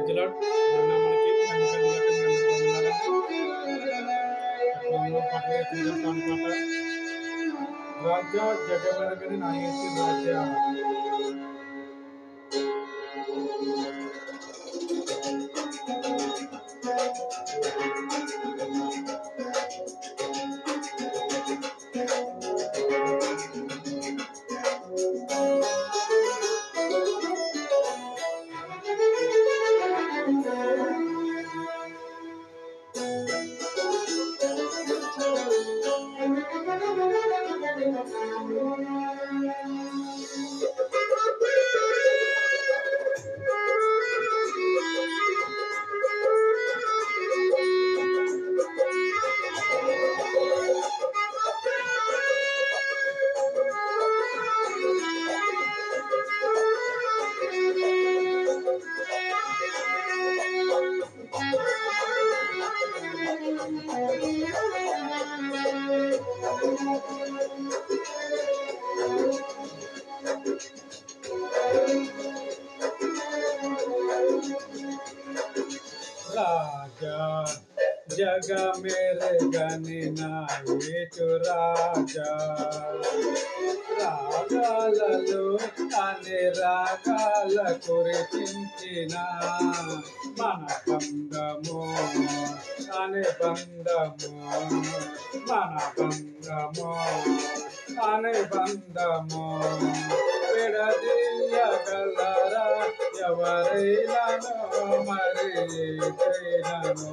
Praise lord. నామానికి మహిమ కలుగుగాక. మీ అందరికీ వందనాలండి. పాటలు ఎత్తుకుంటాను పాట. రాజా జగమెరగని నా యేసు రాజా. राजा जग मेरे गनिना येचु राजा रागाలలో అనే రాగాల కురిపించిన మన బంధము అనే బంధము మన బంధము అనే బంధము విడదీయగలరా ఎవరైనాను మరి ఏదైనాను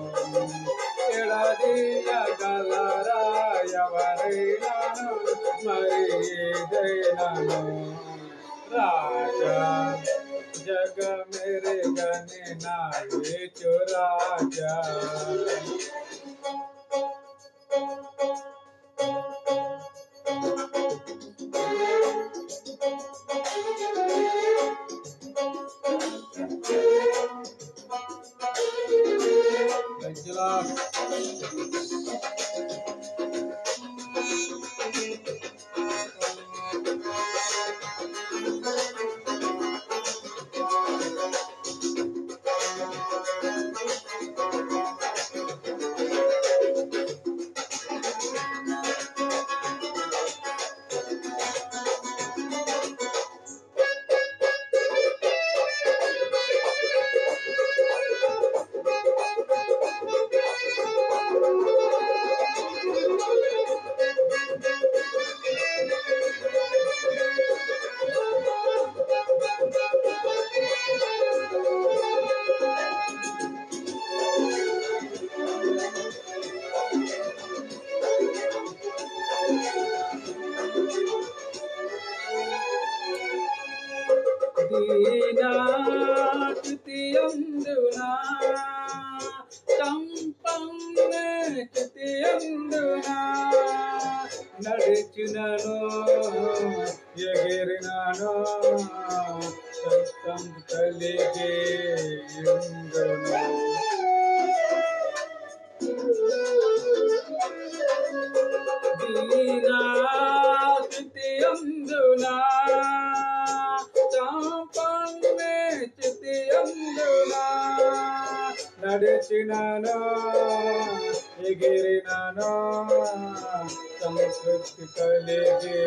విడదీయగలరా ఎవరైనాను మరి ఏదైనాను రాజా జగ మేరే గని నా యేచు రాజా దీనాతియందునా చంపన్నతియందునా నడిచినను ఎగిరినాను సత్యం కలిగే ఎందునా దీనాతియందునా నడిచినాను ఎగిరినాను సంతృప్తి కలిగే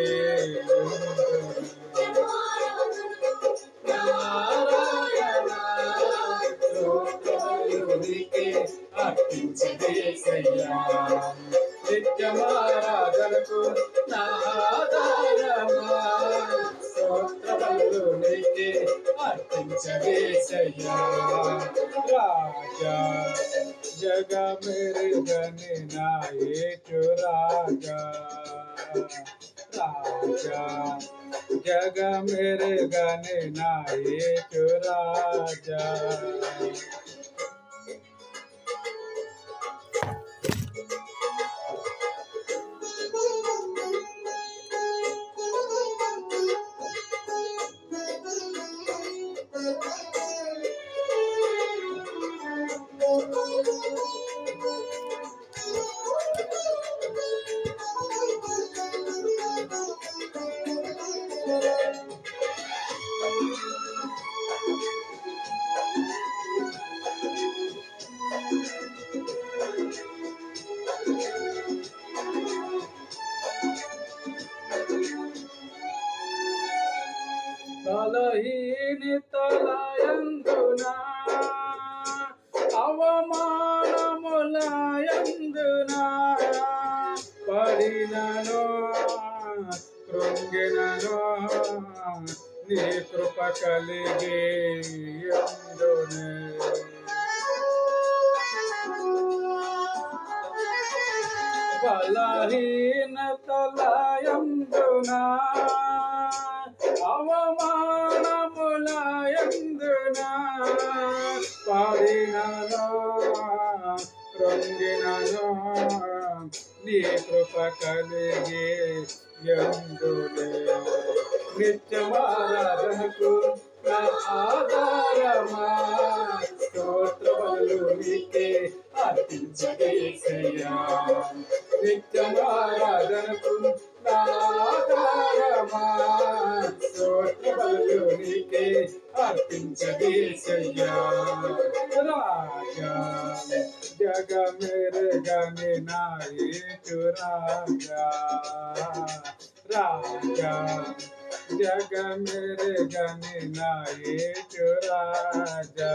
అర్పించదేశయ్యా నిత్యమారాధనకు నాదారమా స్తోత్రములు నీకే అర్పించదేశయ్యా రాజా జగ మేరే గని నా యేచు రాజా రాజా జగ మేరే గని నా యేచు రాజా తలయందునా అవమానములయందునా పడినను కృంగినను నీ కృప కలిగి ఎందునే బలహీనతలయందునా అవమానములయందునా పడినను కృంగినను నీ కృప కలిగి ఎందునే నిత్యమారాధనకు నా ఆధారమా స్తోత్రములు నీకే అర్పించదేశయ్యా నిత్యమారాధనకు నా ఆధారమా స్తోత్రములు నీకే అర్పించదేశయ్యా రాజా జగ మేరే గని నా యేసు రాజా राजा जग मेरे गने नायक राजा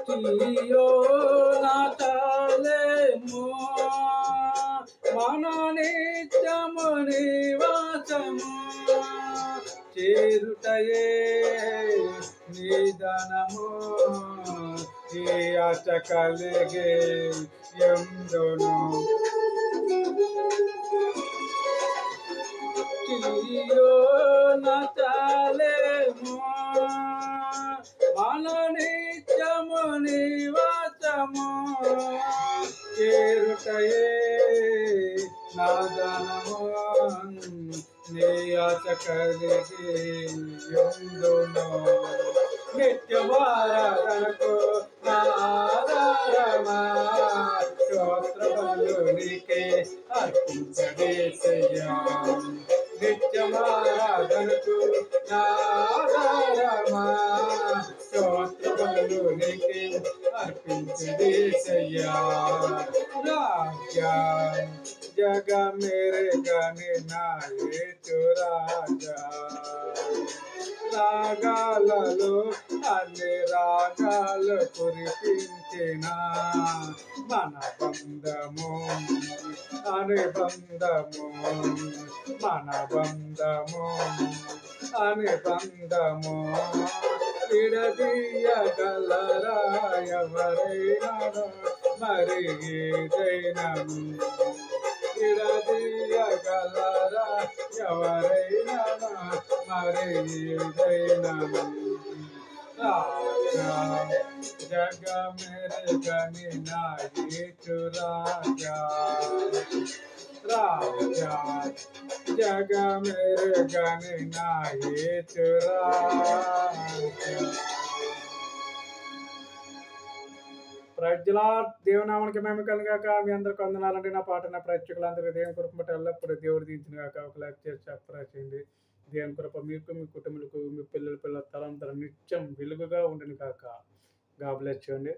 कियो नातालेमो मनोनित्यमु निवासमु చేరుటయే నిదానము ఈ ఆశ కలిగే ఎందును కియో నచాలేమో మనోనిత్యము నివాసము చేరుటయే నాదనము నీ ఆశ కలిగి ఎందును నిత్యమారాధనకు నా ఆధారమా స్తోత్రములు నీకే అర్పించదేశయ్యా నిత్యమారాధనకు నా ఆధారమా స్తోత్రములు నీకే అర్పించదేశయ్యా రాజా जग मेरे गने नायक राजा రాగాలలో అన్ని రాగాలు కురిపించిన మన బంధము అనుబంధము మన బంధము అనుబంధము విడదీయగలరా ఎవరైనా మరి ఏదైనను విడదీయగలరా ఎవరైనా మరి ఏదైనను రాజా జగ మేరే గని నాయకు రాజా రాజా జగ మేరే గని నాయకు రాజా ప్రజలా దేవునామానికి మేము కలిగాక మీ అందరికి వందనాలంటే నా పాటన ప్రేక్షకులందరికీ దేవుని కృప ఎల్లప్పుడూ దేవుడు దించిన కాక ఒక లైక్ చేసి సబ్స్క్రైబ్ చేయండి. దేవుని కృప మీకు మీ కుటుంబాలకు మీ పిల్లల తలంతరం నిత్యం వెలుగుగా ఉండని కాక. గాడ్ బ్లెస్ యు అండి.